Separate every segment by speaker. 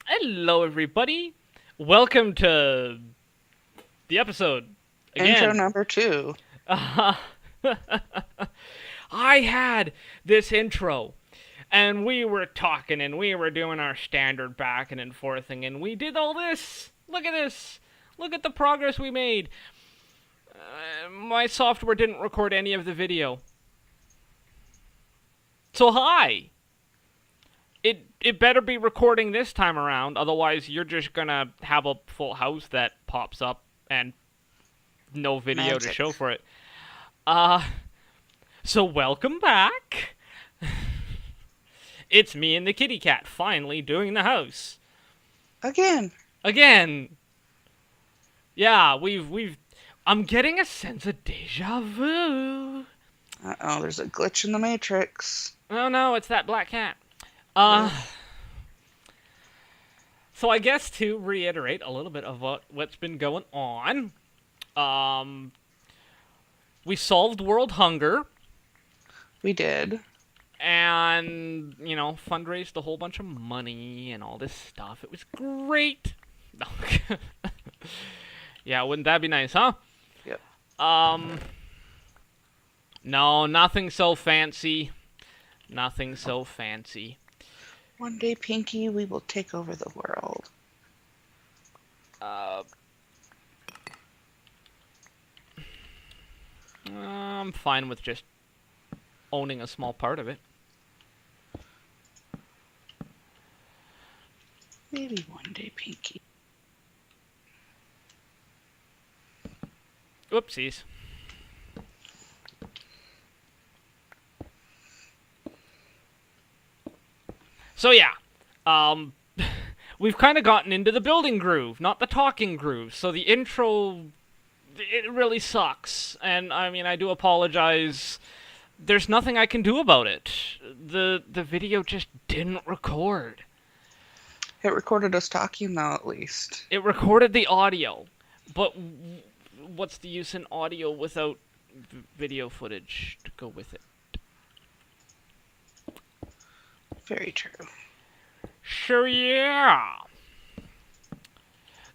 Speaker 1: Hello, everybody. Welcome to the episode
Speaker 2: Intro
Speaker 1: again.
Speaker 2: number two.
Speaker 1: Uh, I had this intro, and we were talking, and we were doing our standard back and forthing, and we did all this. Look at this. Look at the progress we made. My software didn't record any of the video. So hi. It better be recording this time around, otherwise you're just gonna have a full house that pops up and no video to
Speaker 2: Magic.
Speaker 1: show for it. Uh, so welcome back. It's me and the kitty cat finally doing the house.
Speaker 2: Again.
Speaker 1: Again. Yeah, I'm getting a sense of deja vu.
Speaker 2: Uh-oh, there's a glitch in the matrix.
Speaker 1: Oh no, it's that black cat. Uh, so I guess to reiterate a little bit of what's been going on, um, we solved world hunger
Speaker 2: We did.
Speaker 1: and, fundraised a whole bunch of money and all this stuff. It was great. No. Yeah, wouldn't that be nice, huh?
Speaker 2: Yep.
Speaker 1: Um, no, nothing so fancy. Nothing so fancy.
Speaker 2: One day, Pinky, we will take over the world.
Speaker 1: Uh, I'm fine with just owning a small part of it.
Speaker 2: Maybe one day, Pinky.
Speaker 1: Oopsies. So yeah, we've kind of gotten into the building groove, not the talking groove. So the intro, it really sucks, and I mean I do apologize. There's nothing I can do about it. The video just didn't record.
Speaker 2: It recorded us talking, though, at least.
Speaker 1: It recorded the audio, but what's the use in audio without video footage to go with it?
Speaker 2: Very true.
Speaker 1: Sure, yeah.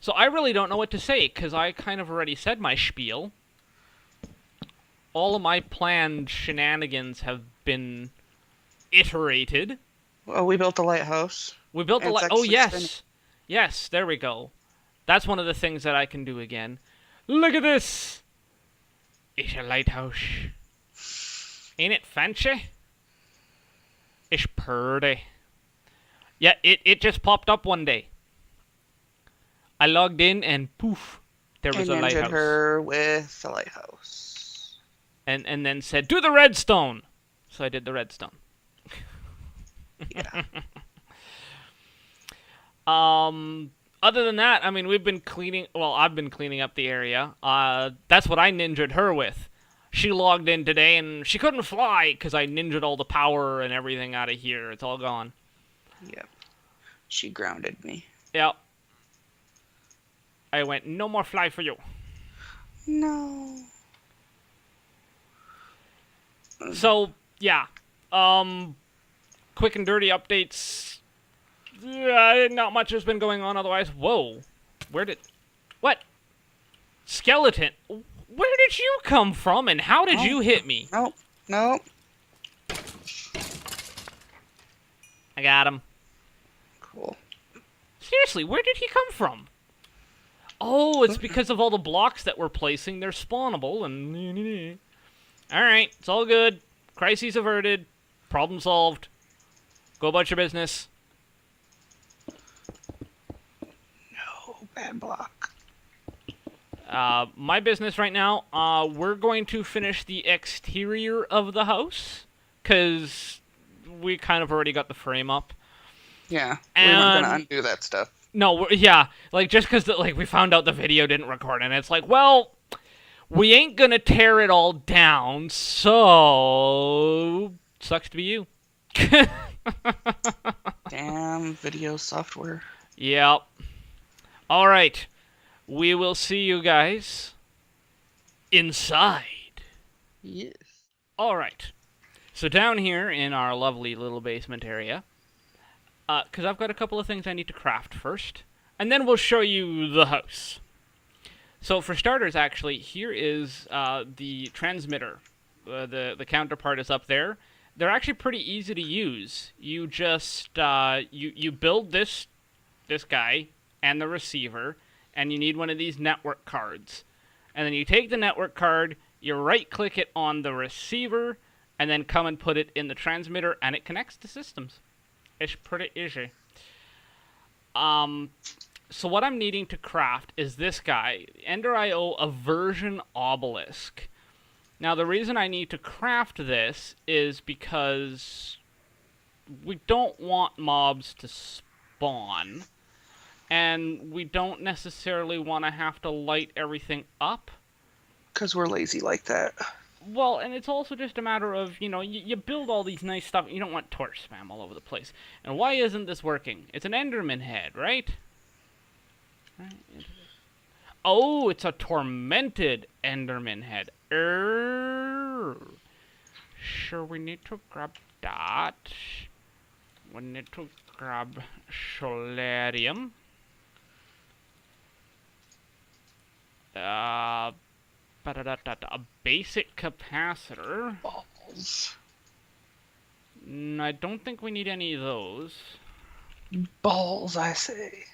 Speaker 1: So I really don't know what to say, because I kind of already said my spiel. All of my planned shenanigans have been iterated.
Speaker 2: Well, we built a lighthouse.
Speaker 1: We built
Speaker 2: And it's
Speaker 1: Oh,
Speaker 2: actually spinning.
Speaker 1: yes. Yes, there we go. That's one of the things that I can do again. Look at this! It's a lighthouse. Ain't it fancy? It's pretty. Yeah, it just popped up one day. I logged in and poof, there was
Speaker 2: And
Speaker 1: a
Speaker 2: injured
Speaker 1: lighthouse.
Speaker 2: her with the lighthouse.
Speaker 1: And then said, do the redstone! So I did the redstone.
Speaker 2: Yeah.
Speaker 1: Other than that, I mean, we've been cleaning, well, I've been cleaning up the area. That's what I ninja'd her with. She logged in today and she couldn't fly because I ninja'd all the power and everything out of here. It's all gone.
Speaker 2: Yep. She grounded me.
Speaker 1: Yep. I went, no more fly for you.
Speaker 2: No.
Speaker 1: So, yeah. Quick and dirty updates. Yeah, not much has been going on otherwise. Whoa. What? Skeleton. Where did you come from and how did you hit me?
Speaker 2: Nope. Nope.
Speaker 1: I got him.
Speaker 2: Cool.
Speaker 1: Seriously, where did he come from? Oh, it's because of all the blocks that we're placing. They're spawnable and... Alright, it's all good. Crises averted. Problem solved. Go about your business.
Speaker 2: No, bad block.
Speaker 1: My business right now, we're going to finish the exterior of the house. Because we kind of already got the frame up.
Speaker 2: Yeah, we weren't
Speaker 1: And...
Speaker 2: gonna undo that stuff.
Speaker 1: No, yeah, like, just because, like, we found out the video didn't record, and it's like, well, we ain't gonna tear it all down, so... Sucks to be you.
Speaker 2: Damn video software.
Speaker 1: Yep. Alright. We will see you guys inside.
Speaker 2: Yes.
Speaker 1: Alright. So down here in our lovely little basement area, because I've got a couple of things I need to craft first, and then we'll show you the house. So for starters, actually, here is the transmitter. The counterpart is up there. They're actually pretty easy to use. You just you build this guy and the receiver, and you need one of these network cards. And then you take the network card, you right-click it on the receiver, and then come and put it in the transmitter, and it connects to systems. It's pretty easy. So what I'm needing to craft is this guy, Ender.io Aversion Obelisk. Now, the reason I need to craft this is because we don't want mobs to spawn, and we don't necessarily want to have to light everything up.
Speaker 2: Because we're lazy like that.
Speaker 1: Well, and it's also just a matter of, you build all these nice stuff, you don't want torch spam all over the place. And why isn't this working? It's an Enderman head, right? Oh, it's a tormented Enderman head. Sure, we need to grab that. We need to grab Solarium. A basic capacitor.
Speaker 2: Balls.
Speaker 1: I don't think we need any of those.
Speaker 2: Balls, I say.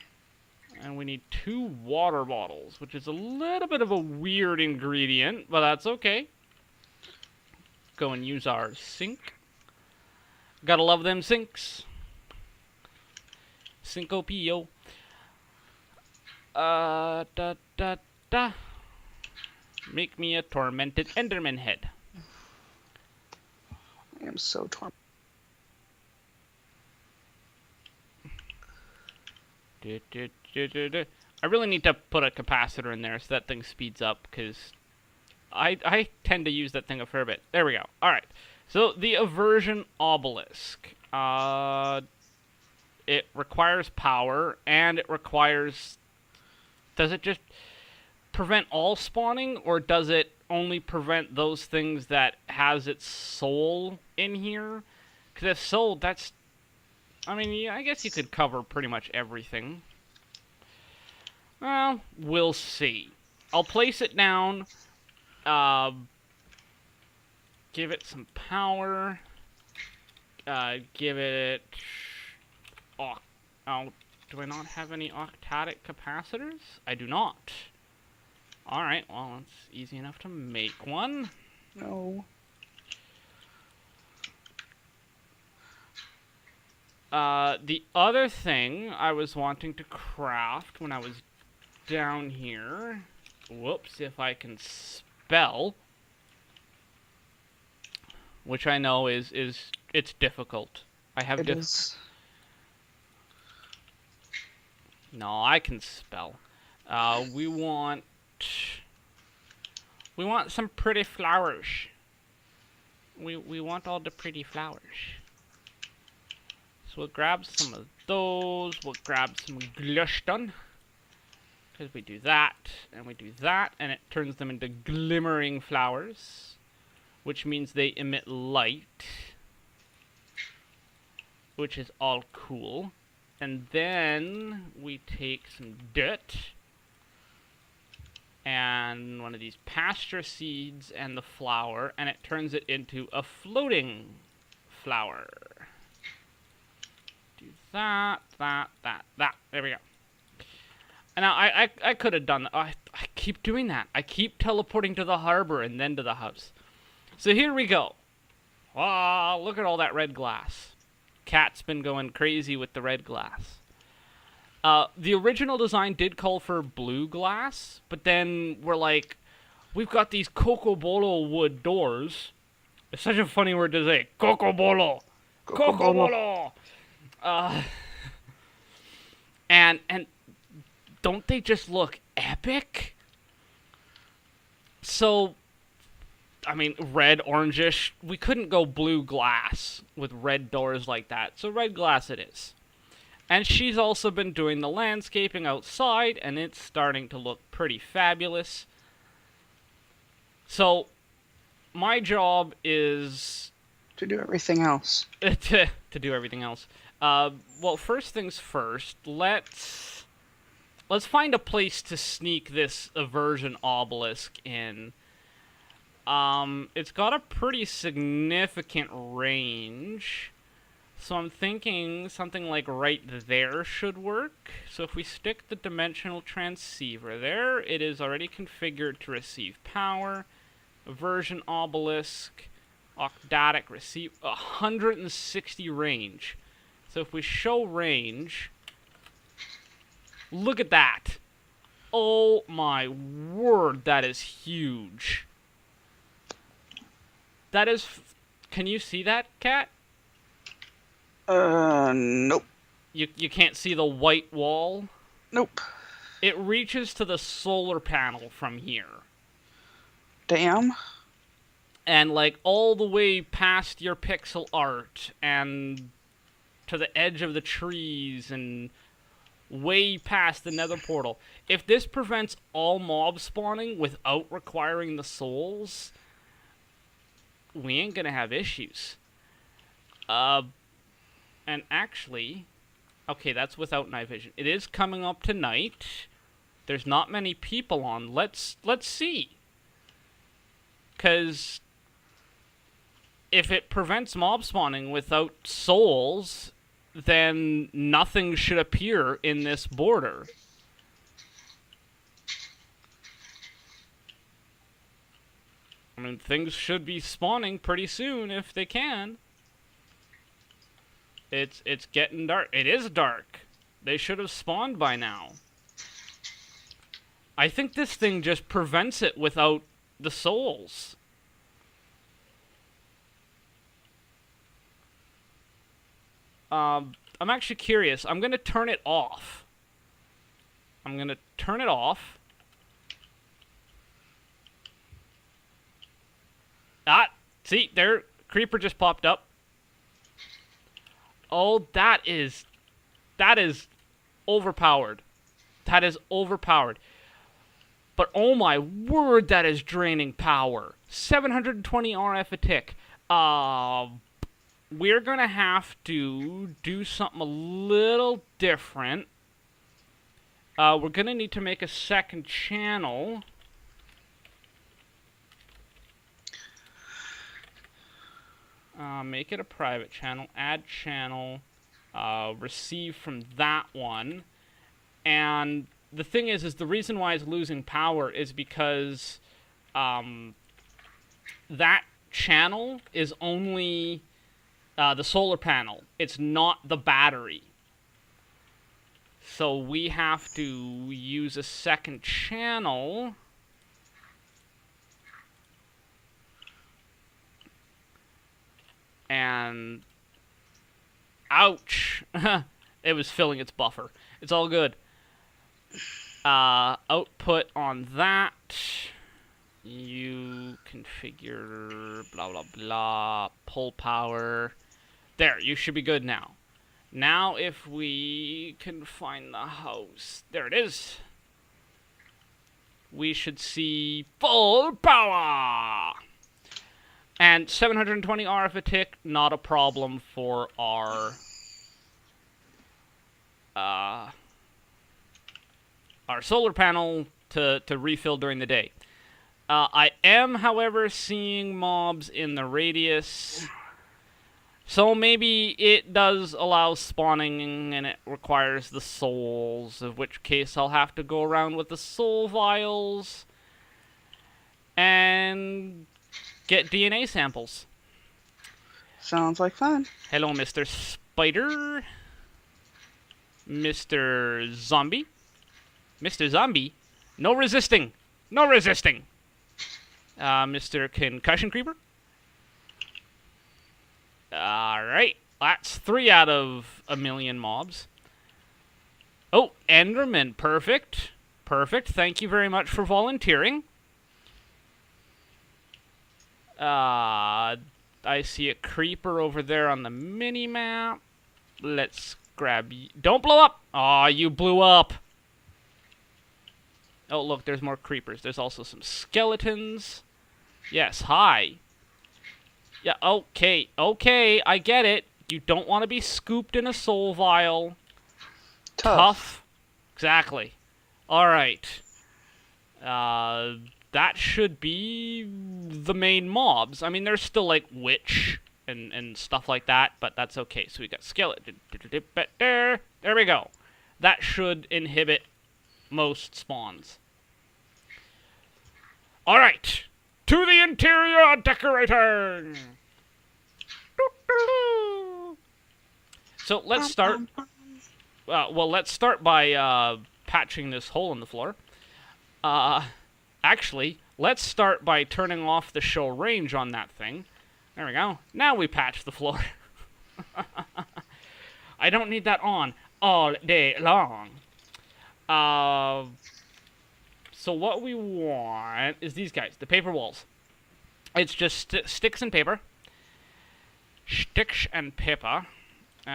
Speaker 1: And we need 2 water bottles, which is a little bit of a weird ingredient, but that's okay. Go and use our sink. Gotta love them sinks. Cinco Pio. Make me a tormented Enderman head.
Speaker 2: I am so torn.
Speaker 1: I really need to put a capacitor in there so that thing speeds up, because I tend to use that thing a fair bit. There we go. Alright. So, the Aversion Obelisk. It requires power, and it requires... Does it just prevent all spawning, or does it only prevent those things that has its soul in here? Because if so, that's... I mean, yeah, I guess you could cover pretty much everything. Well, we'll see. I'll place it down. Give it some power. Give it... Oh, do I not have any octadic capacitors? I do not. Alright, well, it's easy enough to make one.
Speaker 2: No.
Speaker 1: The other thing I was wanting to craft when I was down here... Whoops, if I can spell... Which I know it's difficult. I have
Speaker 2: It is.
Speaker 1: No, I can spell. We want some pretty flowers. We want all the pretty flowers. So we'll grab some of those. We'll grab some glustone. Because we do that, and we do that, and it turns them into glimmering flowers. Which means they emit light. Which is all cool. And then we take some dirt. And one of these pasture seeds and the flower. And it turns it into a floating flower. Do that, that. There we go. And now I could have done that. I keep doing that. I keep teleporting to the harbor and then to the house. So here we go. Wow, look at all that red glass. Cat's been going crazy with the red glass. The original design did call for blue glass, but then we're like, we've got these cocobolo wood doors. It's such a funny word to say. Cocobolo. Cocobolo. And don't they just look epic? So... I mean, red, orangish. We couldn't go blue glass with red doors like that. So red glass it is. And she's also been doing the landscaping outside, and it's starting to look pretty fabulous. So, my job is...
Speaker 2: To do everything else.
Speaker 1: to do everything else. Well, first things first, let's find a place to sneak this aversion obelisk in. It's got a pretty significant range. So I'm thinking something like right there should work. So if we stick the dimensional transceiver there, it is already configured to receive power. Aversion obelisk, octatic receive 160 range. So if we show range, look at that. Oh my word, that is huge. That is... Can you see that, Cat?
Speaker 2: Nope.
Speaker 1: You can't see the white wall?
Speaker 2: Nope.
Speaker 1: It reaches to the solar panel from here.
Speaker 2: Damn.
Speaker 1: And, like, all the way past your pixel art, and to the edge of the trees, and way past the nether portal. If this prevents all mob spawning without requiring the souls, we ain't gonna have issues. And actually, okay, that's without night vision. It is coming up to night. There's not many people on. Let's see. 'Cause if it prevents mob spawning without souls, then nothing should appear in this border. I mean, things should be spawning pretty soon if they can. It's getting dark. It is dark. They should have spawned by now. I think this thing just prevents it without the souls. I'm actually curious. I'm going to turn it off. I'm going to turn it off. Ah, see, there, creeper just popped up. Oh, that is overpowered. That is overpowered. But oh my word, that is draining power. 720 RF a tick. We're gonna have to do something a little different. We're gonna need to make a second channel. Make it a private channel, add channel, receive from that one. And the thing is the reason why it's losing power is because that channel is only the solar panel. It's not the battery. So we have to use a second channel. And ouch. It was filling its buffer. It's all good. Output on that. You configure blah blah blah. Pull power. There, you should be good now. Now if we can find the house. There it is. We should see full power. And 720 RF a tick, not a problem for our solar panel to refill during the day. I am, however, seeing mobs in the radius, so maybe it does allow spawning and it requires the souls, of which case I'll have to go around with the soul vials and get DNA samples.
Speaker 2: Sounds like fun.
Speaker 1: Hello, Mr. Spider. Mr. Zombie. Mr. Zombie. No resisting. No resisting. Mr. Concussion Creeper. Alright. That's 3 out of a million mobs. Oh, Enderman. Perfect. Perfect. Thank you very much for volunteering. I see a creeper over there on the mini-map. Let's grab you. Don't blow up! Aw, you blew up! Oh, look, there's more creepers. There's also some skeletons. Yes, hi. Yeah, okay, I get it. You don't want to be scooped in a soul vial.
Speaker 2: Tough.
Speaker 1: Exactly. Alright. That should be the main mobs. I mean, there's still, like, witch and stuff like that, but that's okay. So we got skeleton. There we go. That should inhibit most spawns. Alright. To the interior decorating! So let's start... let's start by patching this hole in the floor. Actually, let's start by turning off the show range on that thing. There we go. Now we patch the floor. I don't need that on all day long. So what we want is these guys, the paper walls. It's just sticks and paper. Sticks and paper.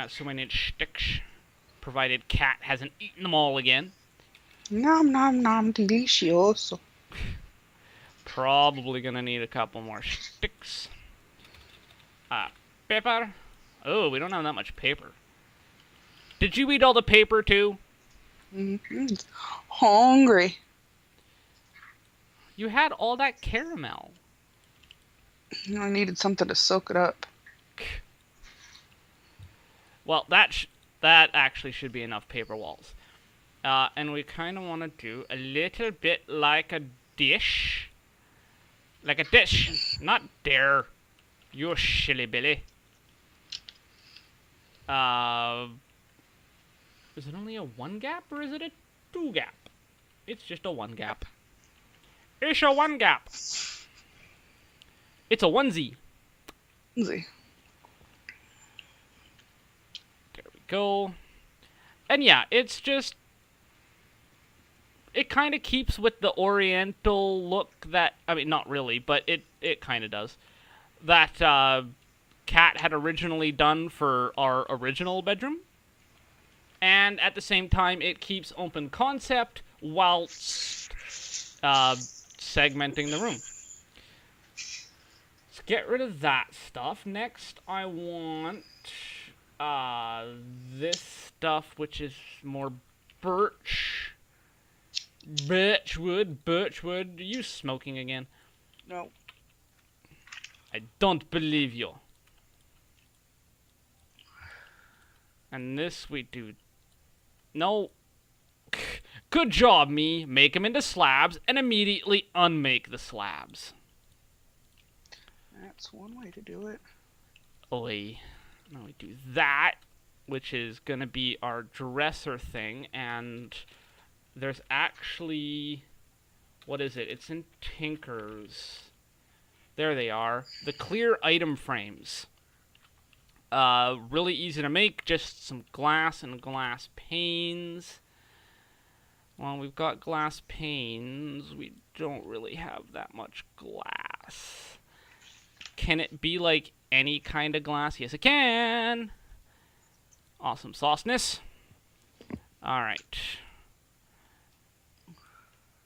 Speaker 1: So we need sticks, provided Cat hasn't eaten them all again.
Speaker 2: Nom nom nom, delicioso.
Speaker 1: Probably gonna need a couple more sticks. Paper. Oh, we don't have that much paper. Did you eat all the paper too?
Speaker 2: Mm-hmm. Hungry.
Speaker 1: You had all that caramel.
Speaker 2: I needed something to soak it up.
Speaker 1: Well, that actually should be enough paper walls. And we kind of want to do a little bit like a dish. Like a dish. Not dare. You shilly billy. Is it only a 1 gap or is it a 2 gap? It's just a 1 gap. It's a 1 gap. It's a onesie.
Speaker 2: Easy.
Speaker 1: There we go. And yeah, it's just... It kind of keeps with the oriental look that... I mean, not really, but it kind of does. That Cat had originally done for our original bedroom. And at the same time, it keeps open concept whilst segmenting the room. Let's get rid of that stuff. Next, I want this stuff, which is more birch. Birchwood. Are you smoking again?
Speaker 2: No.
Speaker 1: I don't believe you. And this we do... No. Good job, me. Make them into slabs and immediately unmake the slabs.
Speaker 2: That's one way to do it.
Speaker 1: Oi. Now we do that, which is going to be our dresser thing, and there's actually... What is it? It's in Tinker's. There they are. The clear item frames. Really easy to make. Just some glass and glass panes. Well, we've got glass panes. We don't really have that much glass. Can it be like any kind of glass? Yes, it can. Awesome sauceness. Alright.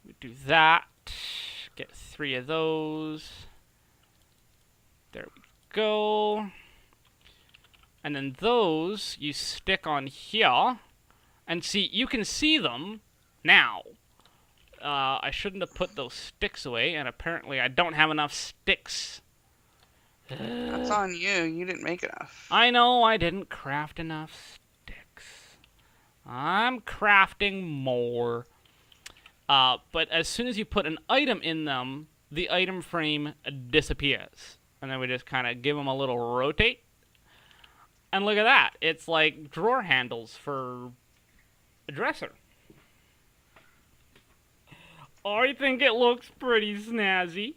Speaker 1: We do that. Get 3 of those. There we go. And then those you stick on here. And see, you can see them now. I shouldn't have put those sticks away, and apparently I don't have enough sticks.
Speaker 2: That's on you. You didn't make enough.
Speaker 1: I know, I didn't craft enough sticks. I'm crafting more. But as soon as you put an item in them, the item frame disappears. And then we just kind of give them a little rotate. And look at that. It's like drawer handles for a dresser. I think it looks pretty snazzy.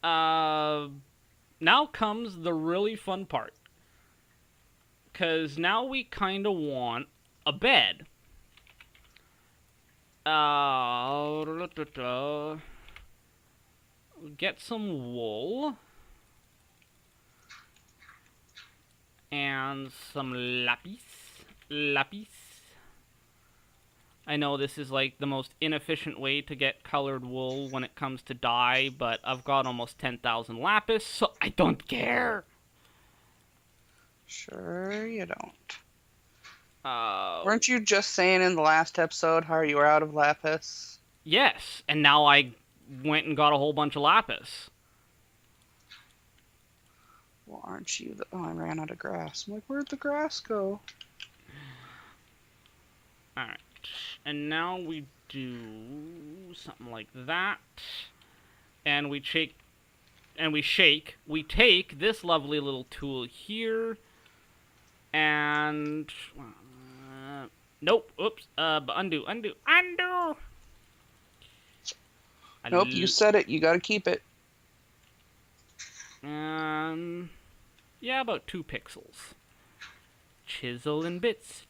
Speaker 1: Now comes the really fun part. Because now we kind of want a bed. Get some wool. And some lapis. I know this is like the most inefficient way to get colored wool when it comes to dye, but I've got almost 10,000 lapis, so I don't care.
Speaker 2: Sure you don't.
Speaker 1: Uh,
Speaker 2: Weren't you just saying in the last episode how you were out of lapis?
Speaker 1: yes, and now I went and got a whole bunch of lapis.
Speaker 2: Well, aren't you? Oh, I ran out of grass. I'm like, where'd the grass go?
Speaker 1: Alright, and now we do something like that. And we shake, we take this lovely little tool here, and, nope, oops, undo.
Speaker 2: Nope, you said it. You gotta keep it.
Speaker 1: Yeah, about 2 pixels. Chisel and bits.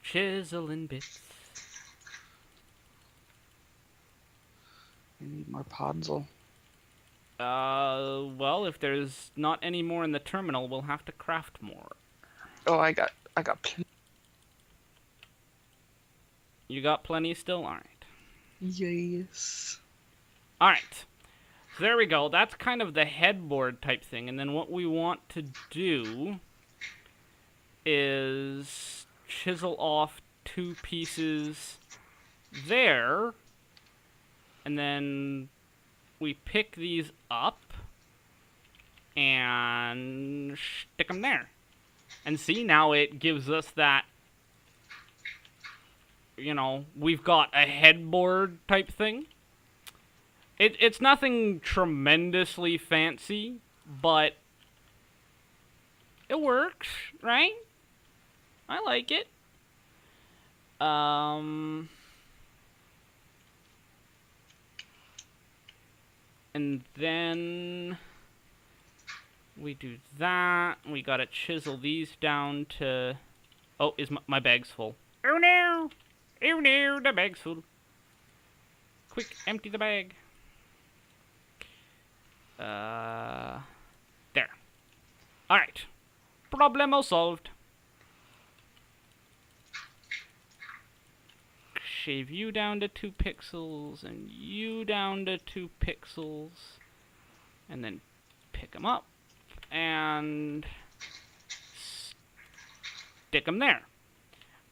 Speaker 2: I need more podzol.
Speaker 1: Well, if there's not any more in the terminal, we'll have to craft more.
Speaker 2: Oh, I got plenty.
Speaker 1: You got plenty still? Alright.
Speaker 2: Yes.
Speaker 1: Alright. So there we go. That's kind of the headboard type thing. And then what we want to do is chisel off 2 pieces there. And then we pick these up and stick them there. And see, now it gives us that, you know, we've got a headboard type thing. It's nothing tremendously fancy, but it works, right? I like it. And then we do that. We gotta chisel these down to... Oh, my bag's full. Oh no! Oh no, the bag's full. Quick, empty the bag. There. Alright. Problemo solved. Shave you down to 2 pixels, and you down to 2 pixels. And then pick them up, and stick them there.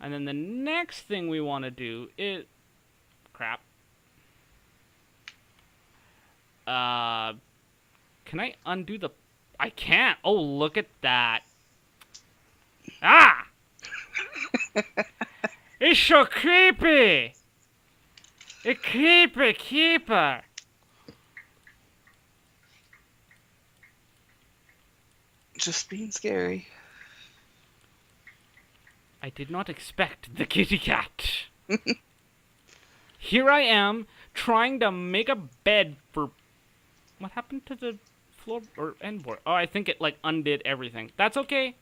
Speaker 1: And then the next thing we want to do is... Crap. Can I undo the... I can't. Oh, look at that. Ah! It's so creepy. It's creepy keeper.
Speaker 2: Just being scary.
Speaker 1: I did not expect the kitty cat. Here I am, trying to make a bed for... What happened to the floor or end board? Oh, I think it, like, undid everything. That's okay.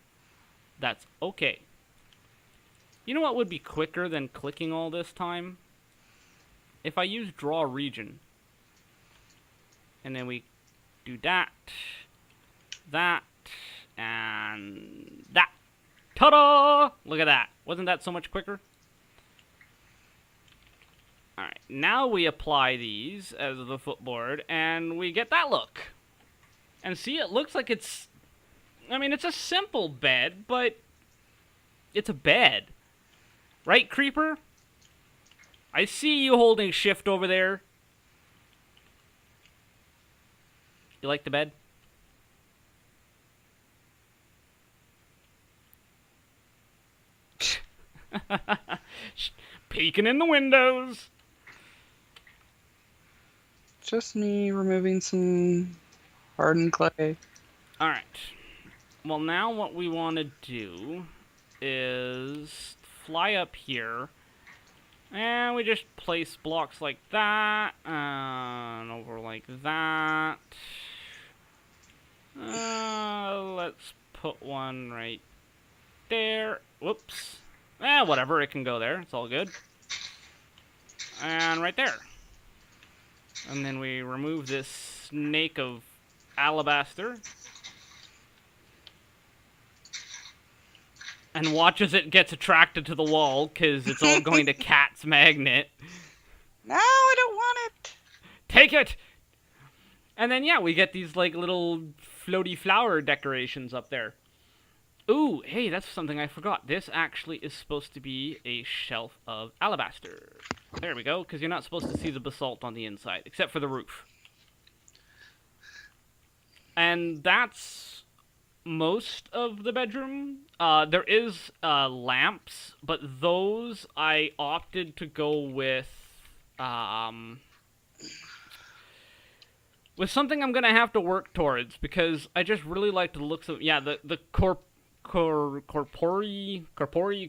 Speaker 1: That's okay. You know what would be quicker than clicking all this time? If I use draw region. And then we do that, and that. Ta-da! Look at that. Wasn't that so much quicker? Alright, now we apply these as the footboard, and we get that look. And see, it looks like it's... I mean, it's a simple bed, but it's a bed. Right, Creeper? I see you holding shift over there. You like the bed? Peeking in the windows.
Speaker 2: Just me removing some hardened clay.
Speaker 1: Alright. Well, now what we want to do is fly up here. And we just place blocks like that. And over like that. Let's put one right there. Whoops. Whatever, it can go there. It's all good. And right there. And then we remove this snake of alabaster. and watch as it gets attracted to the wall, because it's all going to Cat's magnet.
Speaker 2: No, I don't want it.
Speaker 1: Take it! And then, yeah, we get these, like, little floaty flower decorations up there. Ooh, hey, that's something I forgot. This actually is supposed to be a shelf of alabaster. There we go, because you're not supposed to see the basalt on the inside, except for the roof. And that's most of the bedroom. There is lamps, but those I opted to go with something I'm gonna have to work towards, because I just really like the looks of the corpori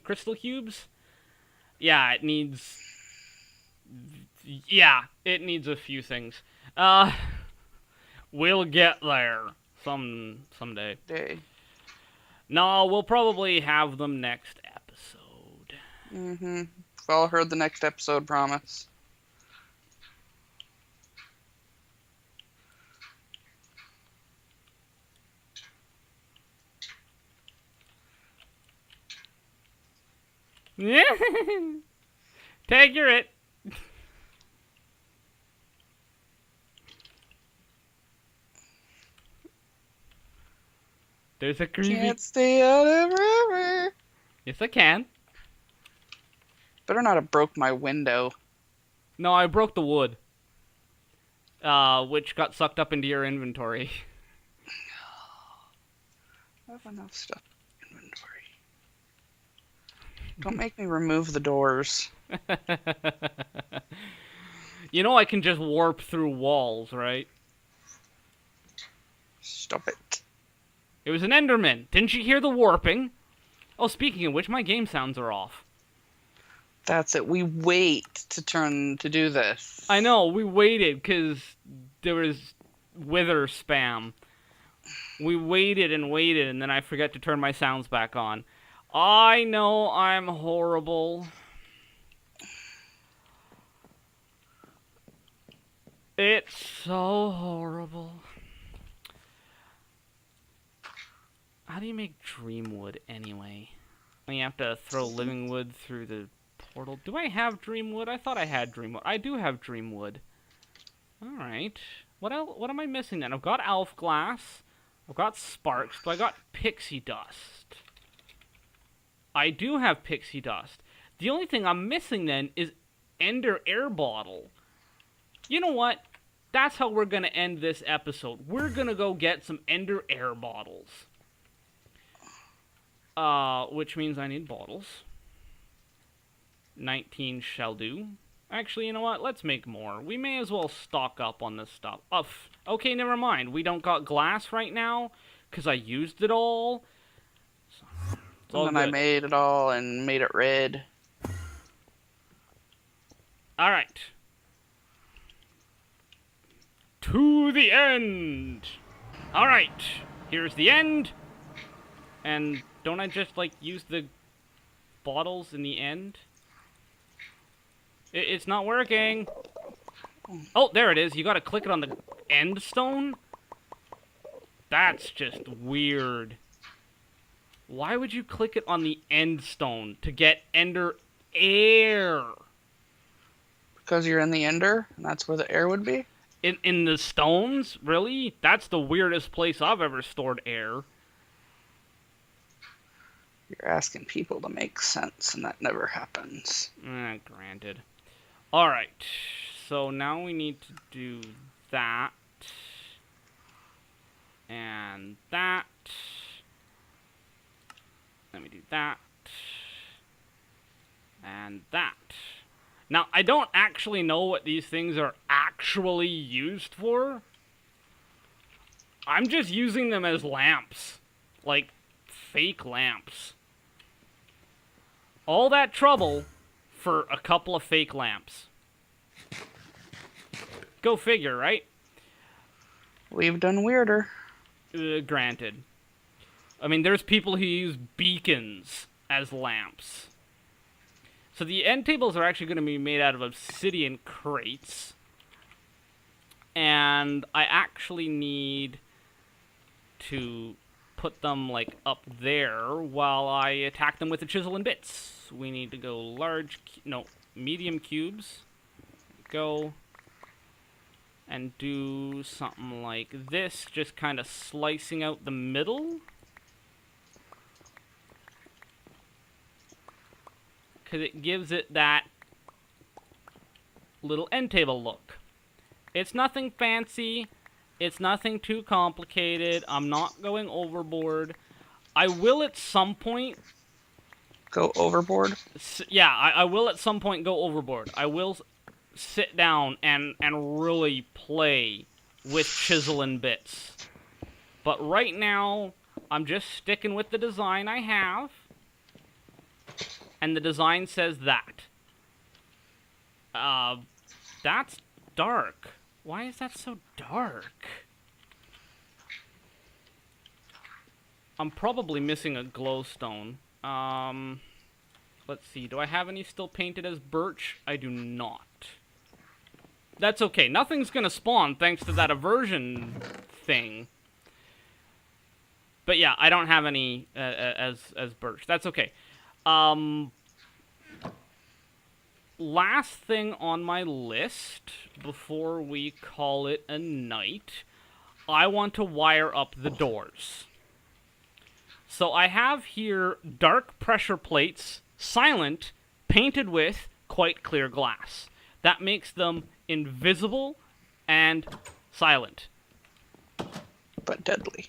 Speaker 1: crystal cubes. Yeah, it needs a few things. We'll get there someday. No, we'll probably have them next episode.
Speaker 2: We've all heard the next episode promise.
Speaker 1: Take your it. There's a creepy...
Speaker 2: Can't stay out of river.
Speaker 1: Yes, I can.
Speaker 2: Better not have broke my window.
Speaker 1: No, I broke the wood. Which got sucked up into your inventory.
Speaker 2: I have enough stuff in inventory. Don't make me remove the doors.
Speaker 1: You know I can just warp through walls, right?
Speaker 2: Stop it.
Speaker 1: It was an Enderman. Didn't you hear the warping? Oh, speaking of which, my game sounds are off.
Speaker 2: That's it. We wait to do this.
Speaker 1: I know, we waited because there was wither spam. We waited, and then I forgot to turn my sounds back on. I know I'm horrible. It's so horrible. How do you make dream wood anyway? You have to throw living wood through the portal. Do I have dream wood? I thought I had dream wood. I do have dream wood. Alright. What else? What am I missing then? I've got elf glass. I've got sparks. So I got pixie dust. I do have pixie dust. The only thing I'm missing then is ender air bottle. You know what? That's how we're going to end this episode. We're going to go get some ender air bottles. Which means I need bottles. 19 shall do. Actually, you know what? Let's make more. We may as well stock up on this stuff. Okay, never mind. We don't got glass right now, because I used it all.
Speaker 2: And then I made it all and made it red.
Speaker 1: Alright. To the end! Alright. Here's the end. And don't I just, like, use the bottles in the end? It's not working. Oh, there it is. You gotta click it on the end stone? That's just weird. Why would you click it on the end stone to get ender air?
Speaker 2: Because you're in the ender, and that's where the air would be?
Speaker 1: In the stones? Really? That's the weirdest place I've ever stored air.
Speaker 2: You're asking people to make sense, and that never happens.
Speaker 1: Granted. Alright, so now we need to do that. And that. Let me do that. And that. Now, I don't actually know what these things are actually used for. I'm just using them as lamps. Like, fake lamps. All that trouble for a couple of fake lamps. Go figure, right?
Speaker 2: We've done weirder.
Speaker 1: Granted. I mean, there's people who use beacons as lamps. So the end tables are actually going to be made out of obsidian crates. And I actually need to put them, like, up there while I attack them with the chisel and bits. We need to go medium cubes. Go. And do something like this, just kind of slicing out the middle. Because it gives it that little end table look. It's nothing fancy. It's nothing too complicated. I'm not going overboard. I will at some point...
Speaker 2: Go overboard?
Speaker 1: Yeah, I will at some point go overboard. I will sit down and really play with chisel and bits. But right now, I'm just sticking with the design I have. And the design says that. That's dark. Why is that so dark? I'm probably missing a glowstone. Let's see. Do I have any still painted as birch? I do not. That's okay. Nothing's gonna spawn thanks to that aversion thing. But yeah, I don't have any as birch. That's okay. Last thing on my list before we call it a night, I want to wire up the doors. So I have here dark pressure plates, silent, painted with quite clear glass. That makes them invisible and silent.
Speaker 2: But deadly.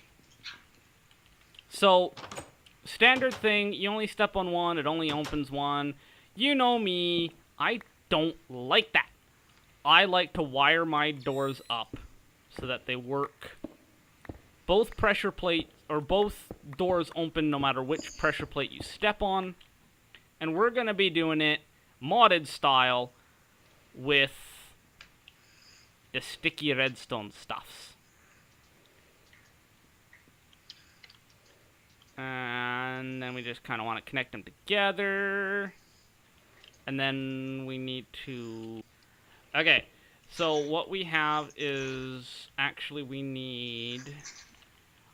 Speaker 1: So, standard thing, you only step on one, it only opens one. You know me, I don't like that. I like to wire my doors up so that they work. Both pressure plate, or both doors open no matter which pressure plate you step on. And we're going to be doing it modded style with the sticky redstone stuffs. And then we just kind of want to connect them together. And then we need to... Okay, so what we have is... Actually, we need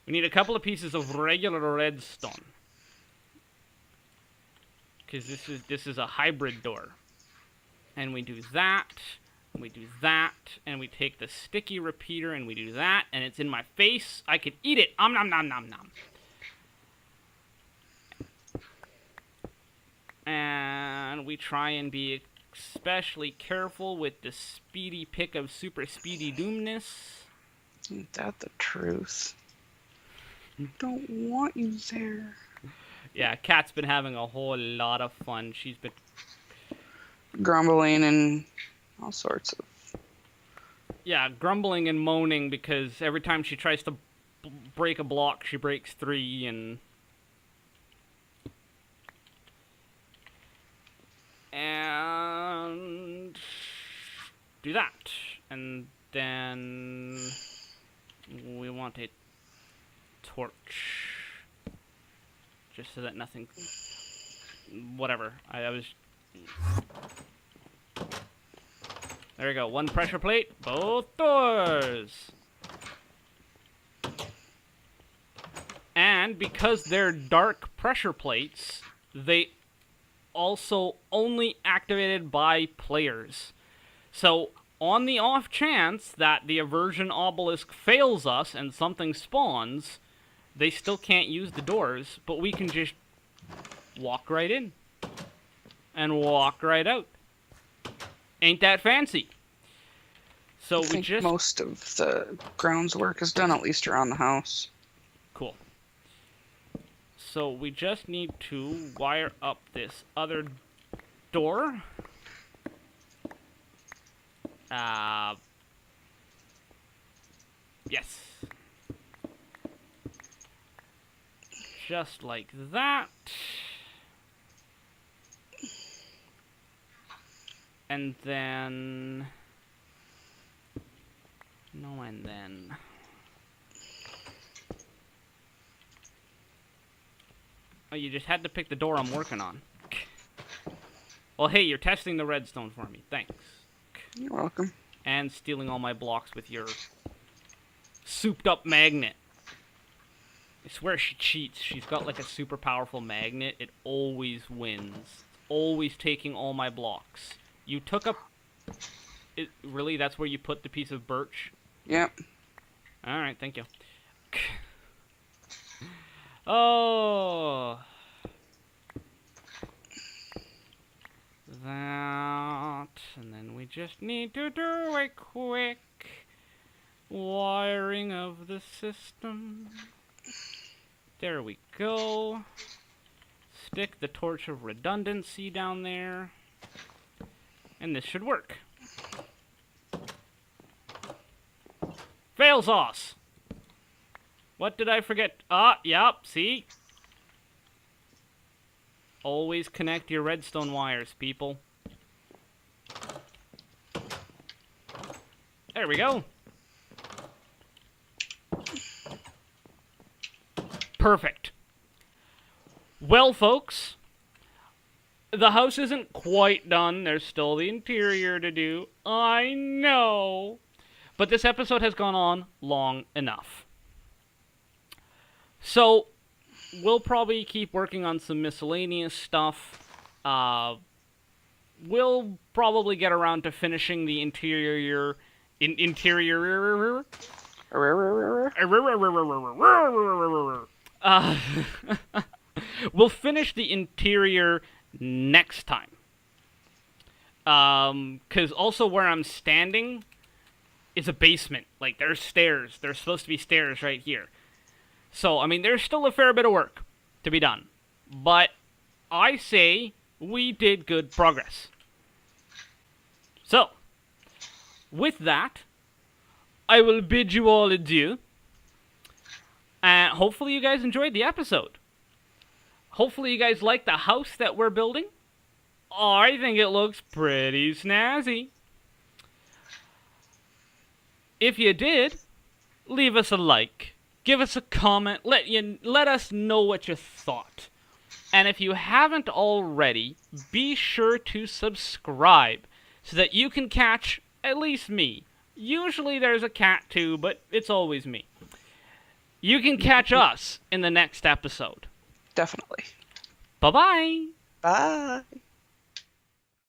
Speaker 1: a couple of pieces of regular redstone. Because this is a hybrid door. And we do that, and we do that, and we take the sticky repeater and we do that, and it's in my face. I could eat it. Nom nom nom nom nom. And we try and be especially careful with the speedy pick of super speedy doomness.
Speaker 2: Ain't that the truth? Don't want you there.
Speaker 1: Yeah, Kat's been having a whole lot of fun. She's been
Speaker 2: grumbling and all sorts of...
Speaker 1: Yeah, grumbling and moaning because every time she tries to break a block, she breaks 3 and... And... do that. And then... we want a torch. Just so that nothing... Whatever. I was... There we go. 1 pressure plate. Both doors. And because they're dark pressure plates, they also only activated by players. So, on the off chance that the aversion obelisk fails us and something spawns, they still can't use the doors, but we can just walk right in and walk right out. Ain't that fancy? So
Speaker 2: I think most of the grounds work is done, at least around the house.
Speaker 1: Cool. So we just need to wire up this other door. Yes. Just like that. And then... No, and then... Oh, you just had to pick the door I'm working on. Well, hey, you're testing the redstone for me. Thanks.
Speaker 2: You're welcome.
Speaker 1: And stealing all my blocks with your souped-up magnet. I swear she cheats. She's got like a super powerful magnet. It always wins. It's always taking all my blocks. You took a... Really? That's where you put the piece of birch?
Speaker 2: Yep.
Speaker 1: Alright, thank you. Oh... That... And then we just need to do a quick wiring of the system. There we go. Stick the torch of redundancy down there. And this should work. Fail sauce! What did I forget? Ah, yep, see? Always connect your redstone wires, people. There we go. Perfect. Well, folks, the house isn't quite done. There's still the interior to do. I know. But this episode has gone on long enough. So, we'll probably keep working on some miscellaneous stuff. We'll probably get around to finishing the interior... We'll finish the interior next time. Because also where I'm standing is a basement. Like, there's stairs. There's supposed to be stairs right here. So, I mean, there's still a fair bit of work to be done. But I say we did good progress. So, with that, I will bid you all adieu. And hopefully you guys enjoyed the episode. Hopefully you guys like the house that we're building. I think it looks pretty snazzy. If you did, leave us a like. Give us a comment. Let us know what you thought. And if you haven't already, be sure to subscribe so that you can catch at least me. Usually there's a cat too, but it's always me. You can catch us in the next episode.
Speaker 2: Definitely.
Speaker 1: Bye-bye.
Speaker 2: Bye.